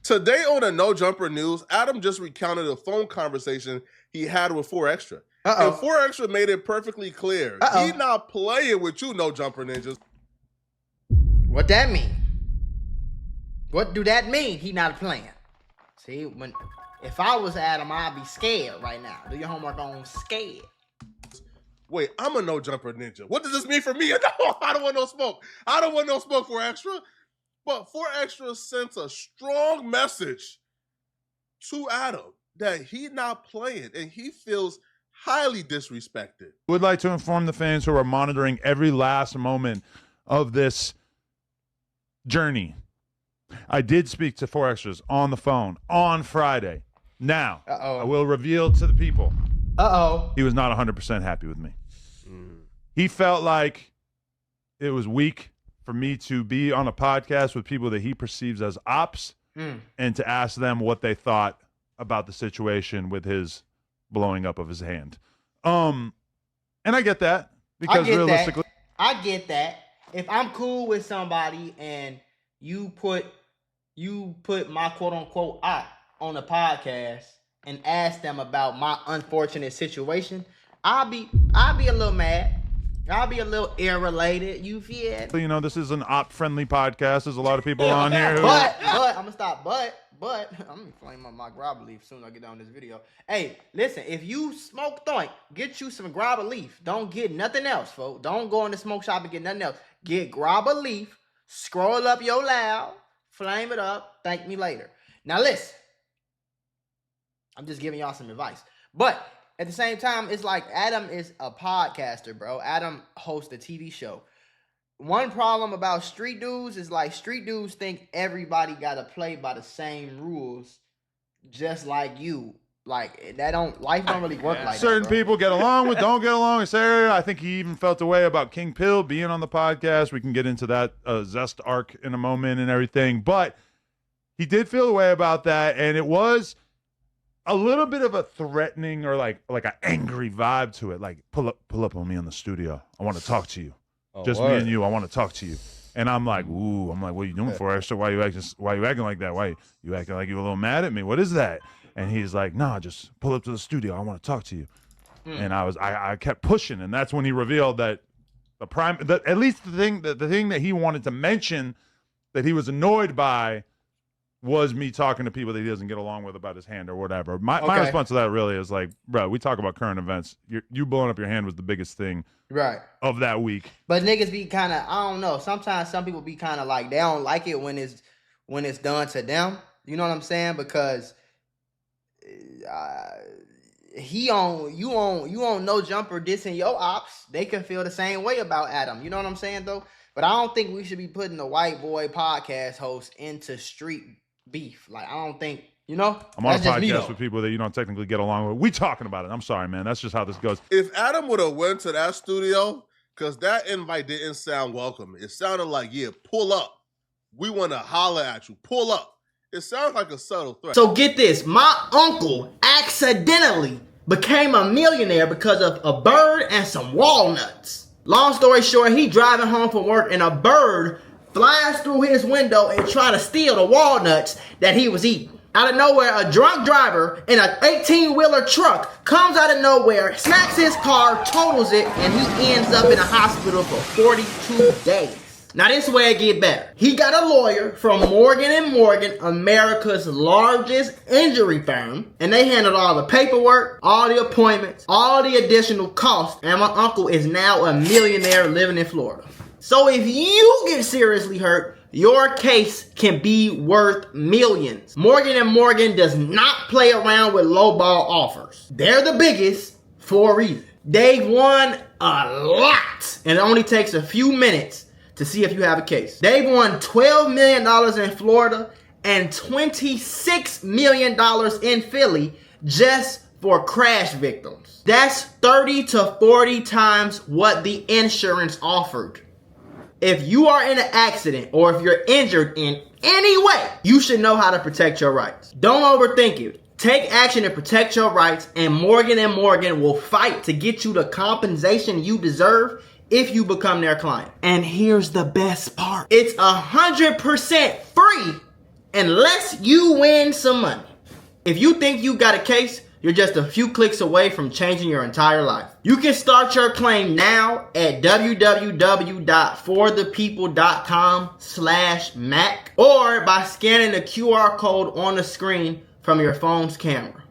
Today on the No Jumper News, Adam just recounted a phone conversation he had with 4 Extra. And 4 Extra made it perfectly clear. He not playing with you, No Jumper Ninjas. What that mean? What do that mean? He not playing. See, if I was Adam, I'd be scared right now. Do your homework on scared. Wait, I'm a No Jumper Ninja. What does this mean for me? No, I don't want no smoke. I don't want no smoke, 4 Extra. But 4 Extra sent a strong message to Adam that he not playing and he feels highly disrespected. Would like to inform the fans who are monitoring every last moment of this journey. I did speak to 4 Extras on the phone on Friday. Now, I will reveal to the people. He was not 100% happy with me. He felt like it was weak for me to be on a podcast with people that he perceives as ops and to ask them what they thought about the situation with his blowing up of his hand. And I get that because realistically, I get that. If I'm cool with somebody and you put my quote unquote op on a podcast and ask them about my unfortunate situation, I'll be a little mad. I'll be a little irritated. You feel? You know, this is an op-friendly podcast. There's a lot of people on here who... But, I'm going to stop. But, I'm going to flame up my grabber leaf as soon as I get down this video. Hey, listen, if you smoke joint, get you some grabber leaf. Don't get nothing else, folks. Don't go in the smoke shop and get nothing else. Get grabber leaf, scroll up your loud, flame it up, thank me later. Now, listen. I'm just giving y'all some advice. But... at the same time, it's like Adam is a podcaster, bro. Adam hosts a TV show. One problem about street dudes is like street dudes think everybody got to play by the same rules, just like you. Like life don't really work like that. Certain people get along with, don't get along with Sarah. I think he even felt a way about King Pill being on the podcast. We can get into that Zest arc in a moment and everything. But he did feel a way about that, and it was a little bit of a threatening or like an angry vibe to it. Like, pull up on me in the studio. I want to talk to you. Just me and you. I want to talk to you. And I'm like, ooh. I'm like, what are you doing for Extra? Why you acting like that? Why you acting like you a little mad at me? What is that? And he's like, nah, just pull up to the studio. I want to talk to you. And I kept pushing, and that's when he revealed that at least the thing that he wanted to mention that he was annoyed by was me talking to people that he doesn't get along with about his hand or whatever. My response to that really is like, bro, we talk about current events. You blowing up your hand was the biggest thing of that week. But niggas be kind of, I don't know. Sometimes some people be kind of like, they don't like it when it's done to them. You know what I'm saying? Because you on No Jumper dissing your ops. They can feel the same way about Adam. You know what I'm saying though? But I don't think we should be putting the white boy podcast host into street beef. Like, I don't think, you know? I'm on a podcast with people that you don't technically get along with. We talking about it. I'm sorry, man. That's just how this goes. If Adam would have went to that studio, because that invite didn't sound welcome. It sounded like, yeah, pull up. We want to holler at you. Pull up. It sounds like a subtle threat. So get this. My uncle accidentally became a millionaire because of a bird and some walnuts. Long story short, he driving home from work and a bird flies through his window and try to steal the walnuts that he was eating. Out of nowhere, a drunk driver in an 18-wheeler truck comes out of nowhere, smacks his car, totals it, and he ends up in a hospital for 42 days. Now this way it get better. He got a lawyer from Morgan & Morgan, America's largest injury firm, and they handled all the paperwork, all the appointments, all the additional costs, and my uncle is now a millionaire living in Florida. So if you get seriously hurt, your case can be worth millions. Morgan & Morgan does not play around with lowball offers. They're the biggest for a reason. They've won a lot, and it only takes a few minutes to see if you have a case. They've won $12 million in Florida and $26 million in Philly just for crash victims. That's 30 to 40 times what the insurance offered. If you are in an accident or if you're injured in any way, you should know how to protect your rights. Don't overthink it. Take action to protect your rights, and Morgan & Morgan will fight to get you the compensation you deserve if you become their client. And here's the best part. It's 100% free unless you win some money. If you think you got a case, you're just a few clicks away from changing your entire life. You can start your claim now at www.forthepeople.com/Mac or by scanning the QR code on the screen from your phone's camera.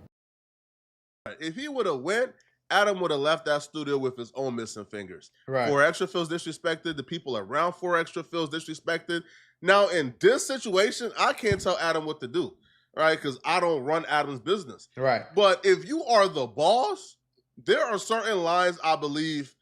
If he would have went, Adam would have left that studio with his own missing fingers. Right. 4Extra feels disrespected. The people around 4Extra feels disrespected. Now, in this situation, I can't tell Adam what to do, right? Because I don't run Adam's business. Right. But if you are the boss, there are certain lines I believe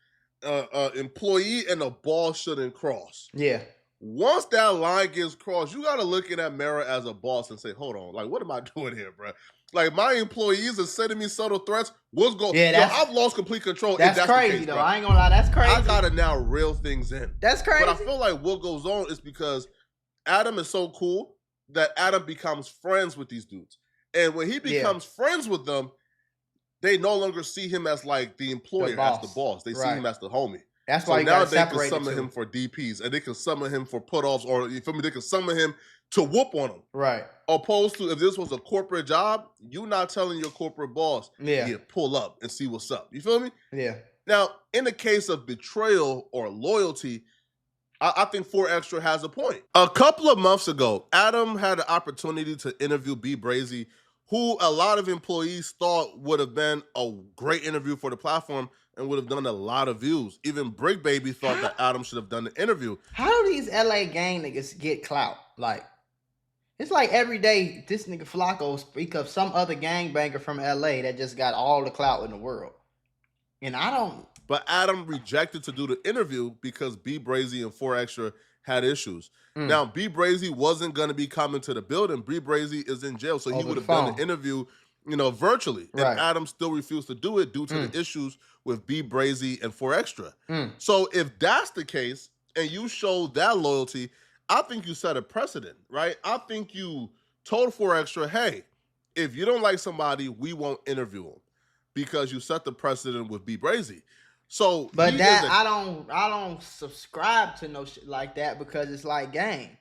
employee and a boss shouldn't cross. Yeah. Once that line gets crossed, you got to look in that mirror as a boss and say, hold on, like, what am I doing here, bro? Like, my employees are sending me subtle threats. What's going on? Yeah, I've lost complete control. That's crazy, the case, though. bro. I ain't gonna lie. That's crazy. I got to now reel things in. That's crazy. But I feel like what goes on is because Adam is so cool that Adam becomes friends with these dudes. And when he becomes friends with them, they no longer see him as like the employer, as the boss. They see him as the homie. That's why now they can summon him for DPs and they can summon him for put-offs, or you feel me? They can summon him to whoop on him. Right. Opposed to if this was a corporate job, you not telling your corporate boss, pull up and see what's up. You feel me? Yeah. Now, in the case of betrayal or loyalty, I think 4Extra has a point. A couple of months ago, Adam had the opportunity to interview B. Brazy, who a lot of employees thought would have been a great interview for the platform and would have done a lot of views. Even Brick Baby thought that Adam should have done the interview. How do these LA gang niggas get clout? Like, it's like every day this nigga Flacco speak of some other gangbanger from LA that just got all the clout in the world. And I don't... But Adam rejected to do the interview because B. Brazy and 4Extra had issues. Now, B. Brazy wasn't going to be coming to the building. B. Brazy is in jail, so he would have done the interview, virtually. Right. And Adam still refused to do it due to the issues with B. Brazy and 4Extra. So if that's the case, and you showed that loyalty, I think you set a precedent, right? I think you told 4Extra, hey, if you don't like somebody, we won't interview them, because you set the precedent with B. Brazy. So, but that I don't subscribe to no shit like that, because it's like gang.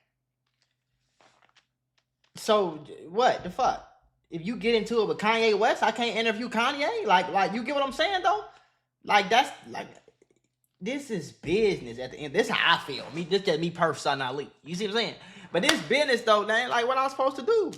So what the fuck? If you get into it with Kanye West, I can't interview Kanye. Like you get what I'm saying though? Like that's like, this is business at the end. This is how I feel. This just me personally. You see what I'm saying? But this business though, man. Like what I'm supposed to do?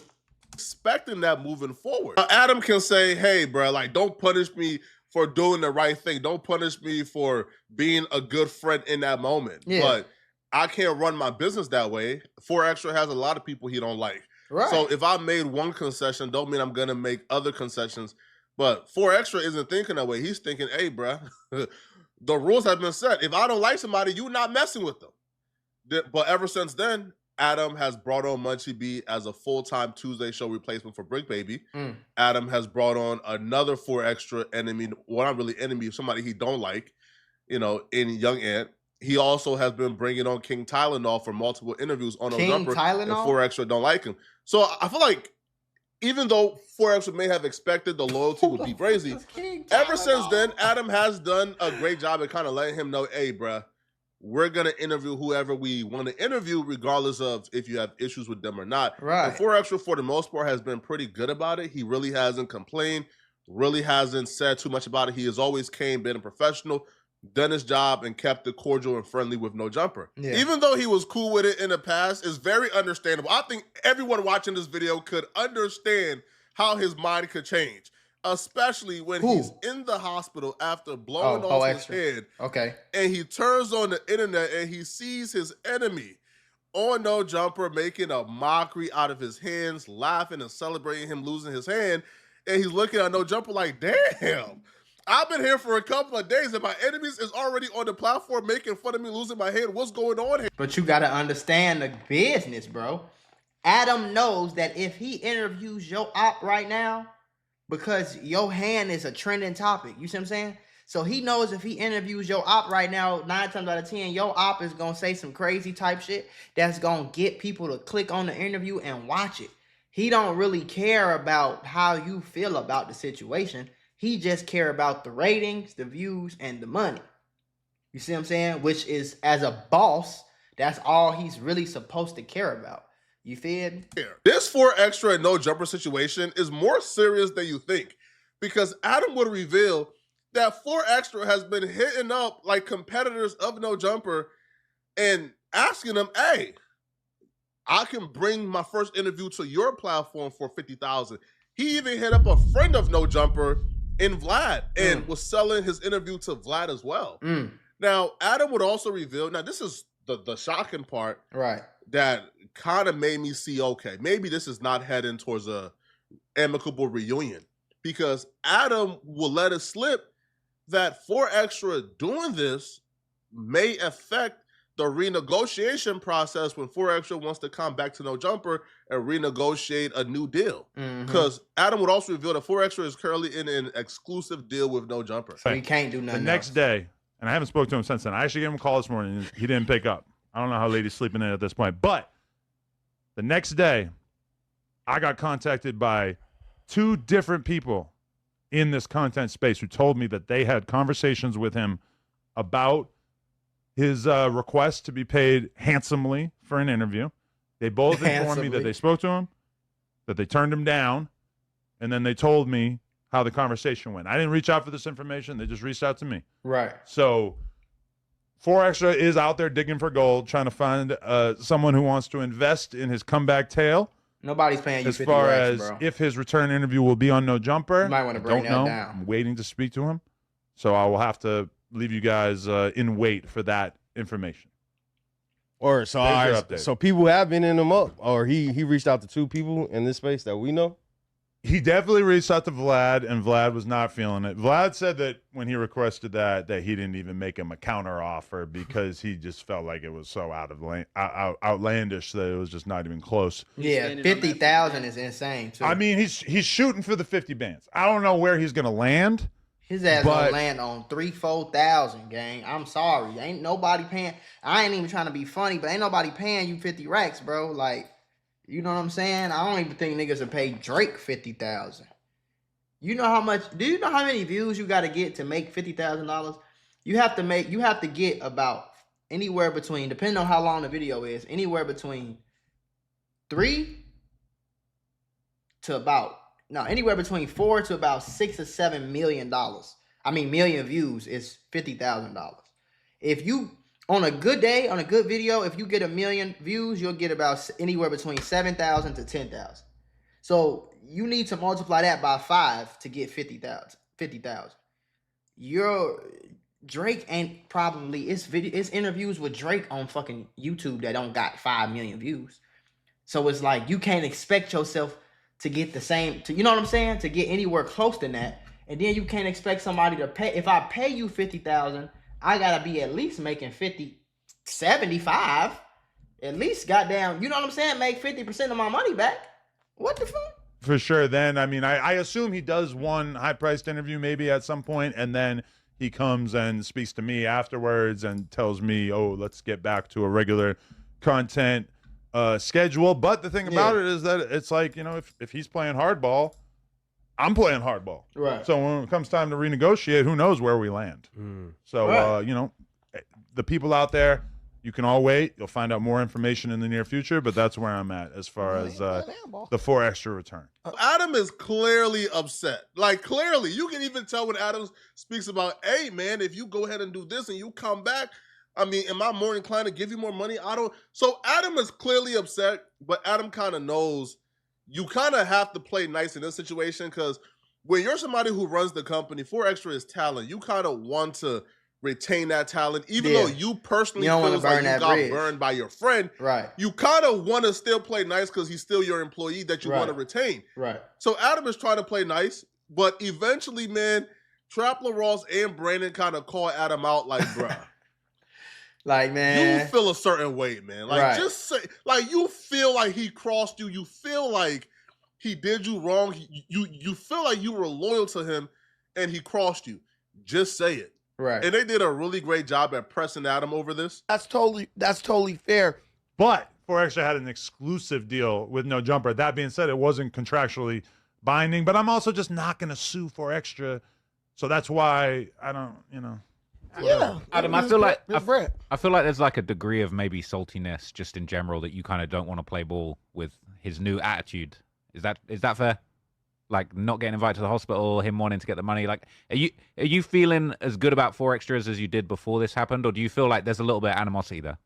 Expecting that moving forward. Adam can say, hey, bro, like don't punish me for doing the right thing. Don't punish me for being a good friend in that moment. Yeah. But I can't run my business that way. 4Extra has a lot of people he don't like. Right. So if I made one concession, don't mean I'm going to make other concessions. But 4Extra isn't thinking that way. He's thinking, hey, bro, the rules have been set. If I don't like somebody, you're not messing with them. But ever since then, Adam has brought on Munchie B as a full-time Tuesday show replacement for Brick Baby. Adam has brought on another 4Extra enemy, well, not really enemy, somebody he don't like, in Young Ant. He also has been bringing on King Tylenol for multiple interviews on King Jumper, Tylenol? and 4Extra don't like him. So I feel like even though 4Extra may have expected the loyalty with B. Brazy, ever since then, Adam has done a great job at kind of letting him know, hey, bruh, we're going to interview whoever we want to interview, regardless of if you have issues with them or not. Right. And 4Extra, for the most part, has been pretty good about it. He really hasn't complained, really hasn't said too much about it. He has always been a professional, done his job, and kept it cordial and friendly with No Jumper. Yeah. Even though he was cool with it in the past, it's very understandable. I think everyone watching this video could understand how his mind could change. Especially when he's in the hospital after blowing off his head. Okay. And he turns on the internet and he sees his enemy on No Jumper making a mockery out of his hands, laughing and celebrating him losing his hand. And he's looking at No Jumper like, damn, I've been here for a couple of days and my enemies is already on the platform making fun of me losing my hand. What's going on here? But you got to understand the business, bro. Adam knows that if he interviews your op right now, because your hand is a trending topic. You see what I'm saying? So he knows if he interviews your op right now, 9 times out of 10, your op is going to say some crazy type shit that's going to get people to click on the interview and watch it. He don't really care about how you feel about the situation. He just care about the ratings, the views, and the money. You see what I'm saying? Which is, as a boss, that's all he's really supposed to care about. You feel? This 4 extra and no jumper situation is more serious than you think, because Adam would reveal that 4 extra has been hitting up like competitors of no jumper and asking them, hey, I can bring my first interview to your platform for $50,000. He even hit up a friend of no jumper in Vlad and was selling his interview to Vlad as well. Now, Adam would also reveal, now this is the shocking part, right? That kind of made me see, okay, maybe this is not heading towards a amicable reunion, because Adam will let it slip that 4 extra doing this may affect the renegotiation process when 4 extra wants to come back to no jumper and renegotiate a new deal. Because Adam would also reveal that 4 extra is currently in an exclusive deal with no jumper. So he can't do nothing. The next day, and I haven't spoken to him since then. I actually gave him a call this morning. And he didn't pick up. I don't know how late he's sleeping in at this point. But the next day, I got contacted by 2 different people in this content space who told me that they had conversations with him about his request to be paid handsomely for an interview. They both informed me that they spoke to him, that they turned him down, and then they told me how the conversation went. I didn't reach out for this information. They just reached out to me. Right. So 4 extra is out there digging for gold, trying to find someone who wants to invest in his comeback tale. Nobody's paying you as 50 far racks, as bro. if his return interview will be on No Jumper. You might want to bring that down. I'm waiting to speak to him, so I will have to leave you guys in wait for that information. Or so people have been in him up, or he reached out to 2 people in this space that we know. He definitely reached out to Vlad, and Vlad was not feeling it. Vlad said that when he requested that he didn't even make him a counter offer because he just felt like it was so outlandish that it was just not even close. Yeah, 50,000 is insane too. I mean, he's shooting for the 50 bands. I don't know where he's gonna land. His ass gonna land on 3,000-4,000, gang. I'm sorry, ain't nobody paying. I ain't even trying to be funny, but ain't nobody paying you 50 racks, bro. Like. You know what I'm saying? I don't even think niggas would pay Drake 50,000. You know how much? Do you know how many views you got to get to make $50,000? You have to get about anywhere between, depending on how long the video is, anywhere between anywhere between $4 to about $6 or $7 million. I mean, million views is $50,000. If you on a good day, on a good video, if you get 1 million views, you'll get about anywhere between 7,000 to 10,000. So you need to multiply that by 5 to get 50,000. Your Drake ain't probably it's interviews with Drake on fucking YouTube that don't got 5 million views. So it's like you can't expect yourself to get the same. You know what I'm saying? To get anywhere close to that, and then you can't expect somebody to pay. If I pay you 50,000. I gotta be at least making 75. At least goddamn, you know what I'm saying? Make 50% of my money back. What the fuck? For sure. Then, I mean, I assume he does one high-priced interview maybe at some point, and then he comes and speaks to me afterwards and tells me, oh, let's get back to a regular content schedule. But the thing about it is that it's like, you know, if he's playing hardball, I'm playing hardball. Right. So when it comes time to renegotiate, who knows where we land. So, you know, the people out there, you can all wait. You'll find out more information in the near future, but that's where I'm at as far as the 4 extra return. Adam is clearly upset. Like, clearly. You can even tell when Adam speaks about, hey, man, if you go ahead and do this and you come back, I mean, am I more inclined to give you more money? So Adam is clearly upset, but Adam kind of knows you kind of have to play nice in this situation, because when you're somebody who runs the company, 4 extra is talent. You kind of want to retain that talent, even though you personally feel like you got burned by your friend. Right. You kind of want to still play nice because he's still your employee that you want to retain. Right. So Adam is trying to play nice, but eventually, man, Trapler Ross and Brandon kind of call Adam out like, bruh. Like, man, you feel a certain way, man. Like, just say, like, you feel like he crossed you. You feel like he did you wrong. You feel like you were loyal to him, and he crossed you. Just say it. Right. And they did a really great job at pressing Adam over this. That's totally fair. But 4 extra had an exclusive deal with No Jumper. That being said, it wasn't contractually binding. But I'm also just not going to sue 4 extra, so that's why I don't, you know. Yeah. Adam, I It's feel like it's bread. I feel like there's like a degree of maybe saltiness just in general that you kind of don't want to play ball with his new attitude. Is that fair? Like not getting invited to the hospital, him wanting to get the money. Like, are you feeling as good about 4 Extras as you did before this happened, or do you feel like there's a little bit of animosity there?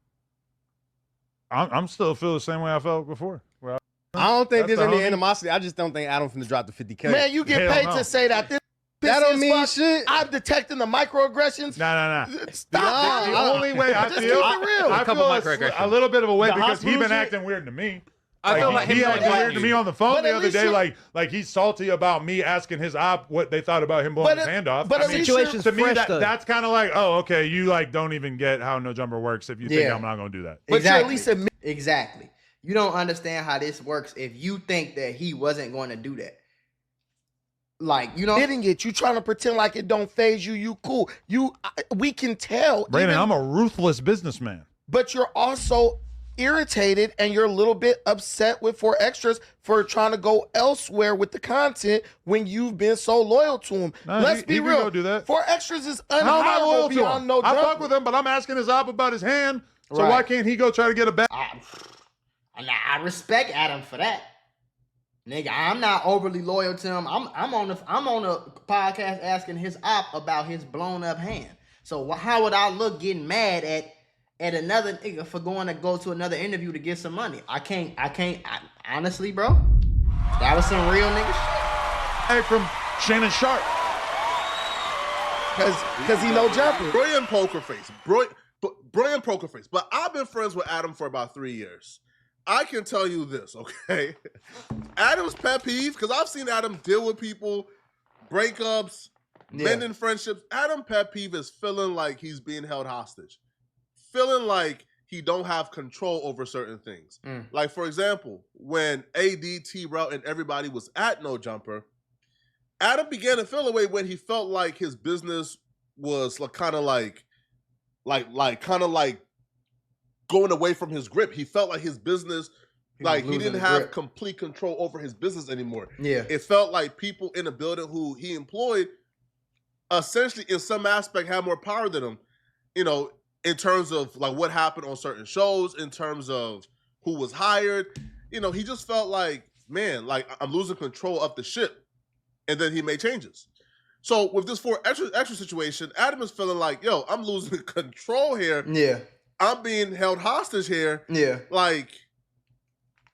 I'm still feel the same way I felt before. Well, I don't think That's there's any the homie. animosity. I just don't think Adam finna drop the 50K. Man, you get Hell paid no. to say that. This that pissy don't as mean fuck. shit. I'm detecting the microaggressions. nah. Stop The it. only way I Just feel, keep it real. I A couple feel microaggressions. a little bit of a way The because he hospital been shit? acting weird to me. I feel like him he not acted weird inviting to me you. on the phone But the at other least day, you're- like he's salty about me asking his op what they thought about him blowing But his it- hand off. but I at mean, least Situation's to me, fresh, though. that's kind of like, oh, okay, you like don't even get how No Jumper works if you think Yeah. I'm not gonna do that. But you're at least admit. Exactly. You don't understand how this works if you think that he wasn't going to do that. Like, you know, Hitting it, you trying to pretend like it don't phase you. You cool. We can tell. Brandon, even- I'm a ruthless businessman. but you're also irritated and you're a little bit upset with 4 Extras for trying to go elsewhere with the content when you've been so loyal to him. Nah, Let's he be can real. go do that. 4 Extras is How am I loyal unhireable to beyond him? no I jumper. fuck with him, but I'm asking his op about his hand. So Right. why can't he go try to get a bag? I respect Adam for that. Nigga, I'm not overly loyal to him. I'm on a podcast asking his op about his blown up hand. So how would I look getting mad at another nigga for going to go to another interview to get some money? I can't. Honestly, bro, that was some real nigga shit. Hey, from Shannon Sharp. Because he no jumper. Brilliant poker face. Brilliant poker face. But I've been friends with Adam for about 3 years. I can tell you this, okay? Adam's pet peeve, because I've seen Adam deal with people, breakups, mending friendships. Adam pet peeve is feeling like he's being held hostage. Feeling like he don't have control over certain things. Like, for example, when AD, T-Rel, and everybody was at No Jumper, Adam began to feel a way when he felt like his business was kind of like going away from his grip. He felt like his business, he didn't have complete control over his business anymore. Yeah. It felt like people in the building who he employed essentially in some aspect had more power than him, you know, in terms of like what happened on certain shows, in terms of who was hired. You know, he just felt like, man, like I'm losing control of the ship. And then he made changes. So with this 4 extra situation, Adam is feeling like, yo, I'm losing control here. Yeah. I'm being held hostage here. Yeah. Like,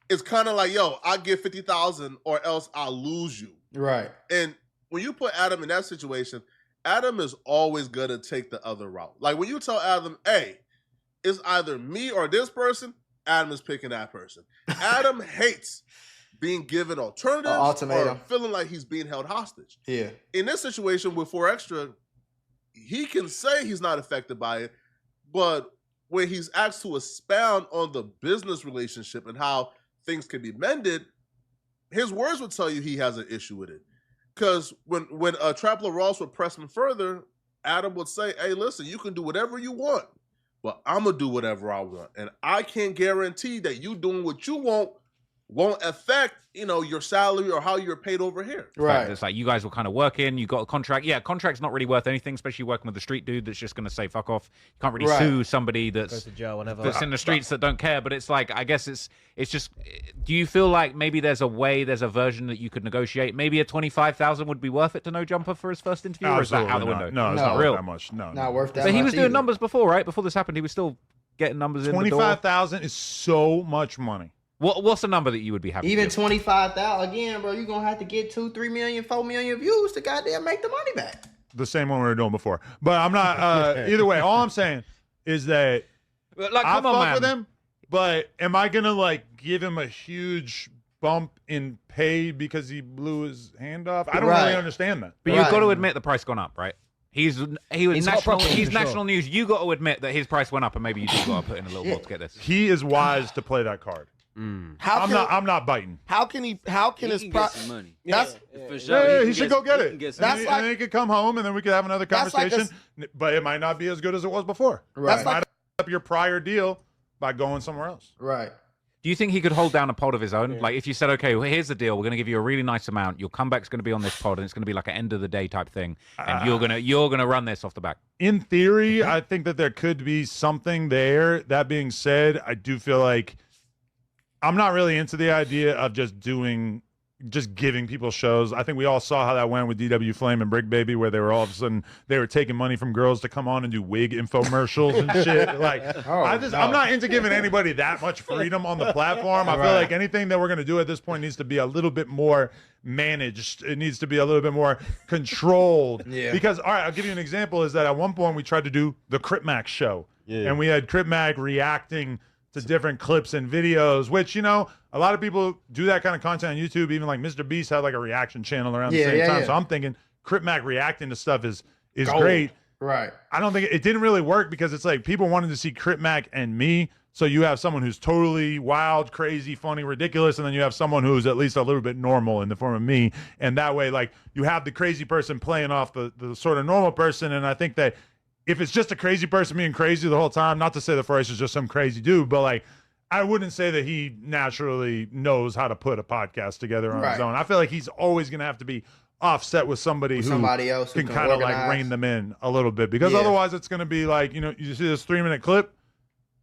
it's kind of like, yo, I give 50,000 or else I'll lose you. Right. And when you put Adam in that situation, Adam is always going to take the other route. Like when you tell Adam, hey, it's either me or this person, Adam is picking that person. Adam hates being given alternatives ultimatum. or feeling like he's being held hostage. Yeah. In this situation with 4 Extra, he can say he's not affected by it, but when he's asked to expound on the business relationship and how things can be mended, his words would tell you he has an issue with it. Because when Trapler Ross would press him further, Adam would say, hey, listen, you can do whatever you want, but I'm going to do whatever I want. And I can't guarantee that you doing what you want won't affect, you know, your salary or how you're paid over here. Right. It's like you guys were kind of working, you got a contract. Yeah, contract's not really worth anything, especially working with the street dude that's just going to say fuck off. You can't really sue somebody Goes that's to jail whenever. in the streets that don't care. But it's like, I guess it's just. Do you feel like maybe there's a version that you could negotiate? Maybe a 25,000 would be worth it to No Jumper for his first interview, or is that out the window? No, it's No. not Real. worth that much. No, Not worth that. But he much was doing either. numbers before, right? Before this happened, he was still getting numbers in the door. 25,000 is so much money. What's the number that you would be happy? Even with? 25,000 again, bro. You're gonna have to get 2, 3 million, 4 million views to goddamn make the money back. The same one we were doing before. But I'm not. Either way, all I'm saying is that Like, I come on, fuck man. with him. But am I gonna like give him a huge bump in pay because he blew his hand off? I don't Right. really understand that. But Right. you've got to admit the price gone up, right? He was He's hot national. property, He's for sure. national news. You got to admit that his price went up, and maybe you do got to put in a little more to get this. He is wise to play that card. How I'm can, not. I'm not biting. How can his He can get some money. That's For sure. Yeah, he can should get- go get he it. can get some That's And money. and then he could come home, and then we could have another That's like conversation. But it might not be as good as it was before. Right. That's like Might up your prior deal by going somewhere else. Right. Do you think he could hold down a pod of his own? Like, if you said, okay, well, here's the deal, we're going to give you a really nice amount. Your comeback's going to be on this pod, and it's going to be like an end of the day type thing, and you're gonna run this off the back. In theory, I think that there could be something there. That being said, I do feel like I'm not really into the idea of just giving people shows. I think we all saw how that went with DW Flame and Brick Baby, where they were all of a sudden they were taking money from girls to come on and do wig infomercials and shit. Like, I'm not into giving anybody that much freedom on the platform. I feel like anything that we're gonna do at this point needs to be a little bit more managed. It needs to be a little bit more controlled. Because, all right, I'll give you an example. Is that at one point we tried to do the Crip Mac show, and we had Crip Mac reacting to different clips and videos, which, you know, a lot of people do that kind of content on YouTube. Even like Mr. Beast had like a reaction channel around the same time. So I'm thinking Crip Mac reacting to stuff is great. Right. I don't think it didn't really work because it's like people wanted to see Crip Mac and me. So you have someone who's totally wild, crazy, funny, ridiculous, and then you have someone who's at least a little bit normal in the form of me. And that way, like, you have the crazy person playing off the sort of normal person. And I think that if it's just a crazy person being crazy the whole time, not to say that Forrest is just some crazy dude, but like, I wouldn't say that he naturally knows how to put a podcast together on his own. I feel like he's always going to have to be offset with somebody else who can kind of like rein them in a little bit, because otherwise it's going to be like, you know, you see this 3-minute clip,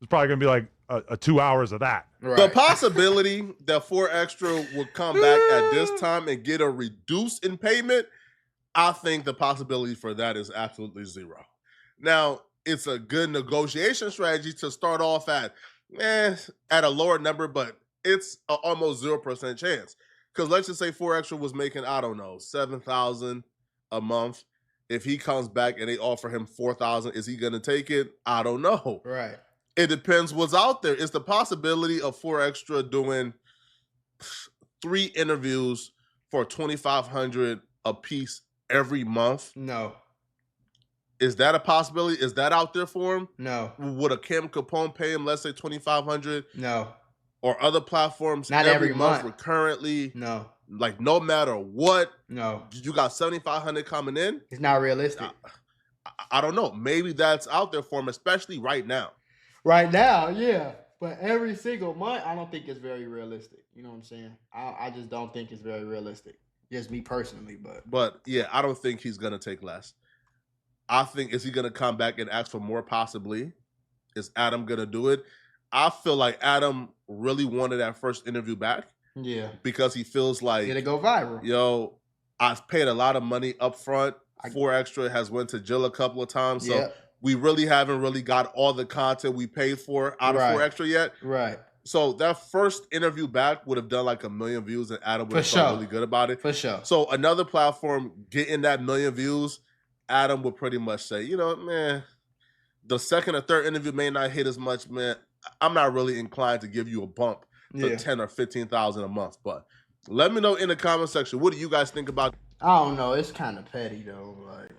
it's probably going to be like a 2 hours of that. The possibility that 4 Extra will come back at this time and get a reduce in payment, I think the possibility for that is absolutely zero. Now, it's a good negotiation strategy to start off at a lower number, but it's an almost 0% chance. Because let's just say 4 Extra was making, I don't know, $7,000 a month. If he comes back and they offer him $4,000, is he going to take it? I don't know. Right. It depends what's out there. It's the possibility of 4 Extra doing 3 interviews for $2,500 a piece every month. No. Is that a possibility? Is that out there for him? No. Would a Kim Capone pay him, let's say, $2,500? No. Or other platforms not every month recurrently? No. Like, no matter what? No. You got $7,500 coming in? It's not realistic. I don't know. Maybe that's out there for him, especially right now. Right now, yeah. But every single month, I don't think it's very realistic. You know what I'm saying? I just don't think it's very realistic. Just me personally, But yeah, I don't think he's gonna take less. I think, is he gonna come back and ask for more? Possibly. Is Adam gonna do it? I feel like Adam really wanted that first interview back. Yeah. Because he feels like it'll go viral. Yo, I've paid a lot of money up front. 4 Extra has went to jail a couple of times. So we really haven't really got all the content we paid for out of 4 Extra yet. Right. So that first interview back would have done like 1 million views, and Adam would have felt really good about it. For sure. So another platform getting that 1 million views, Adam would pretty much say, you know, man, the second or third interview may not hit as much, man. I'm not really inclined to give you a bump to 10 or 15,000 a month. But let me know in the comment section, what do you guys think about? I don't know. It's kind of petty though. Like,